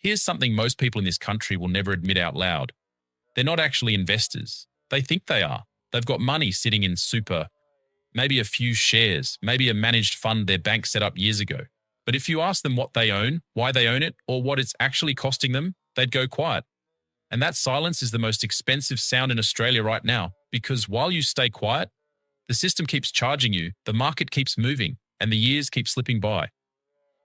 Here's something most people in this country will never admit out loud. They're not actually investors. They think they are. They've got money sitting in super, maybe a few shares, maybe a managed fund their bank set up years ago. But if you ask them what they own, why they own it, or what it's actually costing them, they'd go quiet. And that silence is the most expensive sound in Australia right now, because while you stay quiet, the system keeps charging you, the market keeps moving, and the years keep slipping by.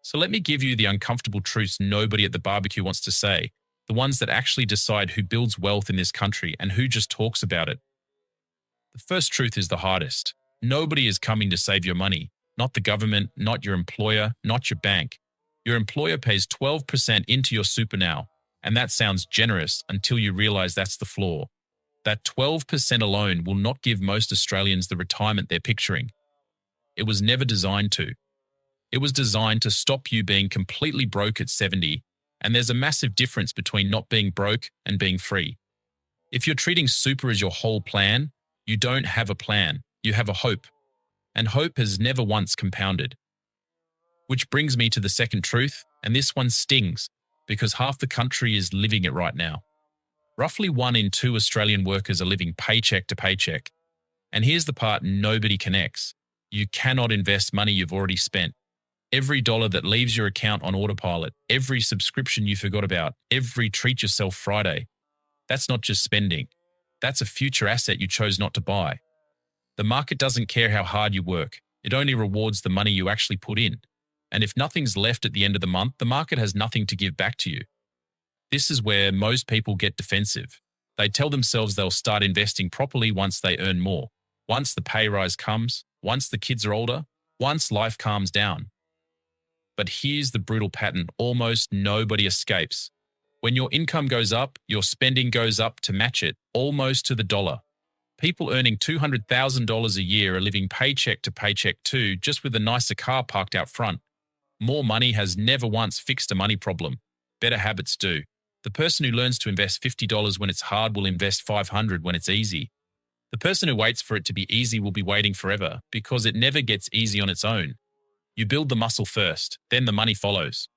So let me give you the uncomfortable truths nobody at the barbecue wants to say, the ones that actually decide who builds wealth in this country and who just talks about it. The first truth is the hardest. Nobody is coming to save your money. Not the government, not your employer, not your bank. Your employer pays 12% into your super now, and that sounds generous until you realize that's the flaw. That 12% alone will not give most Australians the retirement they're picturing. It was never designed to. It was designed to stop you being completely broke at 70, and there's a massive difference between not being broke and being free. If you're treating super as your whole plan, you don't have a plan, you have a hope. And hope has never once compounded. Which brings me to the second truth, and this one stings, because half the country is living it right now. Roughly 1 in 2 Australian workers are living paycheck to paycheck. And here's the part nobody connects. You cannot invest money you've already spent. Every dollar that leaves your account on autopilot, every subscription you forgot about, every treat yourself Friday, that's not just spending. That's a future asset you chose not to buy. The market doesn't care how hard you work. It only rewards the money you actually put in. And if nothing's left at the end of the month, the market has nothing to give back to you. This is where most people get defensive. They tell themselves they'll start investing properly once they earn more, once the pay rise comes, once the kids are older, once life calms down. But here's the brutal pattern almost nobody escapes. When your income goes up, your spending goes up to match it, almost to the dollar. People earning $200,000 a year are living paycheck to paycheck too, just with a nicer car parked out front. More money has never once fixed a money problem. Better habits do. The person who learns to invest $50 when it's hard will invest $500 when it's easy. The person who waits for it to be easy will be waiting forever because it never gets easy on its own. You build the muscle first, then the money follows.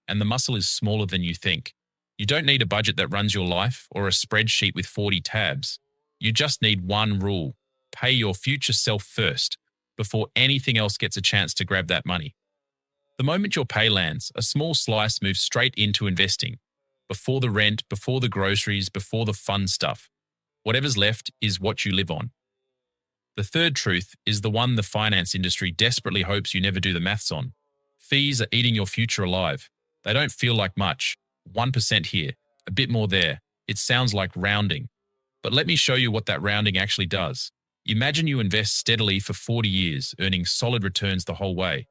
And the muscle is smaller than you think. You don't need a budget that runs your life or a spreadsheet with 40 tabs. You just need one rule. Pay your future self first, before anything else gets a chance to grab that money. The moment your pay lands, a small slice moves straight into investing. Before the rent, before the groceries, before the fun stuff. Whatever's left is what you live on. The third truth is the one the finance industry desperately hopes you never do the maths on. Fees are eating your future alive. They don't feel like much. 1% here, a bit more there. It sounds like rounding. But let me show you what that rounding actually does. Imagine you invest steadily for 40 years, earning solid returns the whole way.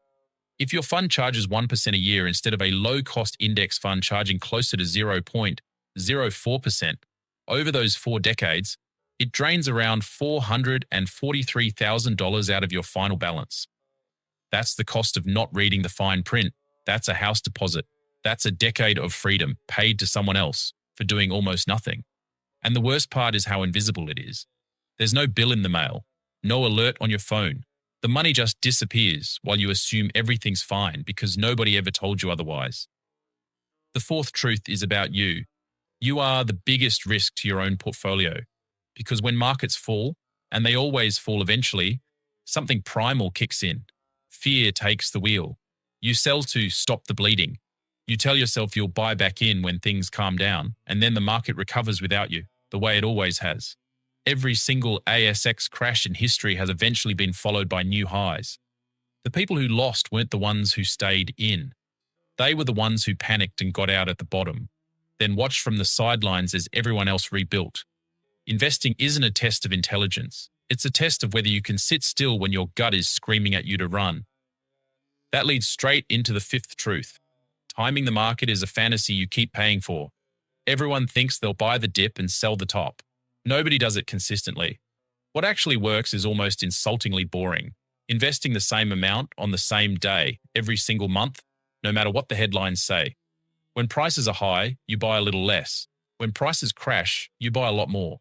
If your fund charges 1% a year instead of a low-cost index fund charging closer to 0.04%, over those 4 decades, it drains around $443,000 out of your final balance. That's the cost of not reading the fine print. That's a house deposit. That's a decade of freedom paid to someone else for doing almost nothing. And the worst part is how invisible it is. There's no bill in the mail, no alert on your phone. The money just disappears while you assume everything's fine because nobody ever told you otherwise. The fourth truth is about you. You are the biggest risk to your own portfolio because when markets fall, and they always fall eventually, something primal kicks in. Fear takes the wheel. You sell to stop the bleeding. You tell yourself you'll buy back in when things calm down, and then the market recovers without you, the way it always has. Every single ASX crash in history has eventually been followed by new highs. The people who lost weren't the ones who stayed in. They were the ones who panicked and got out at the bottom, then watched from the sidelines as everyone else rebuilt. Investing isn't a test of intelligence. It's a test of whether you can sit still when your gut is screaming at you to run. That leads straight into the fifth truth. Timing the market is a fantasy you keep paying for. Everyone thinks they'll buy the dip and sell the top. Nobody does it consistently. What actually works is almost insultingly boring. Investing the same amount on the same day, every single month, no matter what the headlines say. When prices are high, you buy a little less. When prices crash, you buy a lot more.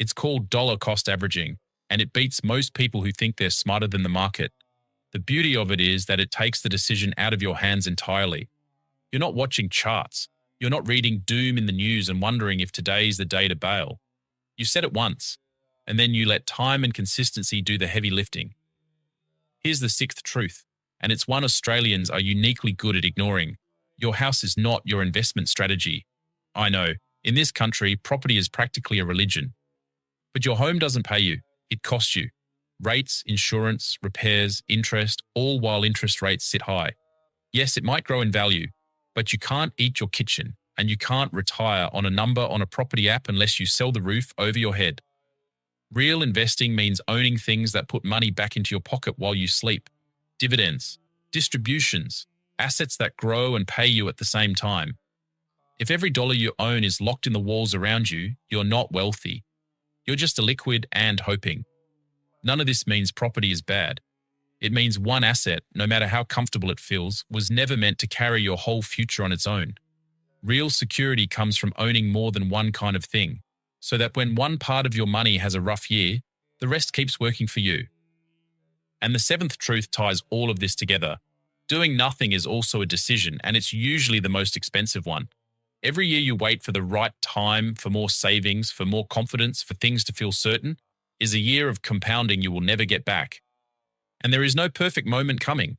It's called dollar cost averaging, and it beats most people who think they're smarter than the market. The beauty of it is that it takes the decision out of your hands entirely. You're not watching charts. You're not reading doom in the news and wondering if today's the day to bail. You said it once, and then you let time and consistency do the heavy lifting. Here's the sixth truth, and it's one Australians are uniquely good at ignoring. Your house is not your investment strategy. I know, in this country, property is practically a religion. But your home doesn't pay you, it costs you. Rates, insurance, repairs, interest, all while interest rates sit high. Yes, it might grow in value, but you can't eat your kitchen, and you can't retire on a number on a property app unless you sell the roof over your head. Real investing means owning things that put money back into your pocket while you sleep. Dividends, distributions, assets that grow and pay you at the same time. If every dollar you own is locked in the walls around you, you're not wealthy. You're just a liquid and hoping. None of this means property is bad. It means one asset, no matter how comfortable it feels, was never meant to carry your whole future on its own. Real security comes from owning more than one kind of thing, so that when one part of your money has a rough year, the rest keeps working for you. And the seventh truth ties all of this together. Doing nothing is also a decision, and it's usually the most expensive one. Every year you wait for the right time, for more savings, for more confidence, for things to feel certain, is a year of compounding you will never get back. And there is no perfect moment coming.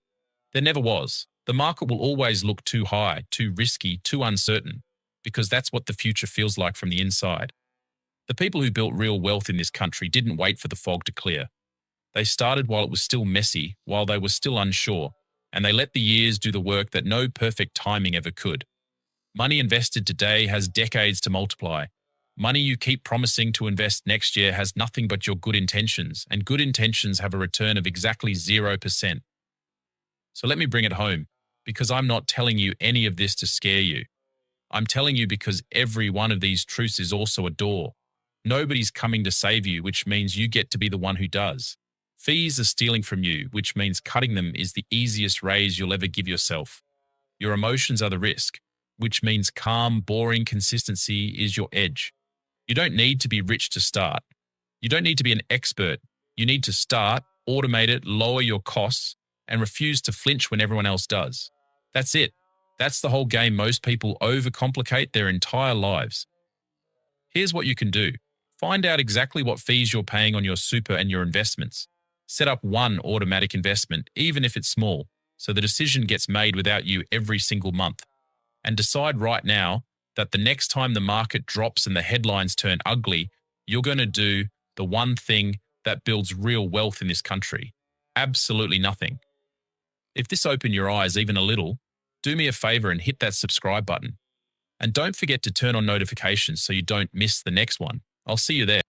There never was. The market will always look too high, too risky, too uncertain, because that's what the future feels like from the inside. The people who built real wealth in this country didn't wait for the fog to clear. They started while it was still messy, while they were still unsure, and they let the years do the work that no perfect timing ever could. Money invested today has decades to multiply. Money you keep promising to invest next year has nothing but your good intentions, and good intentions have a return of exactly 0%. So let me bring it home, because I'm not telling you any of this to scare you. I'm telling you because every one of these truths is also a door. Nobody's coming to save you, which means you get to be the one who does. Fees are stealing from you, which means cutting them is the easiest raise you'll ever give yourself. Your emotions are the risk, which means calm, boring consistency is your edge. You don't need to be rich to start. You don't need to be an expert. You need to start, automate it, lower your costs, and refuse to flinch when everyone else does. That's it. That's the whole game most people overcomplicate their entire lives. Here's what you can do. Find out exactly what fees you're paying on your super and your investments. Set up one automatic investment, even if it's small, so the decision gets made without you every single month. And decide right now that the next time the market drops and the headlines turn ugly, you're going to do the one thing that builds real wealth in this country. Absolutely nothing. If this opened your eyes even a little, do me a favor and hit that subscribe button. And don't forget to turn on notifications so you don't miss the next one. I'll see you there.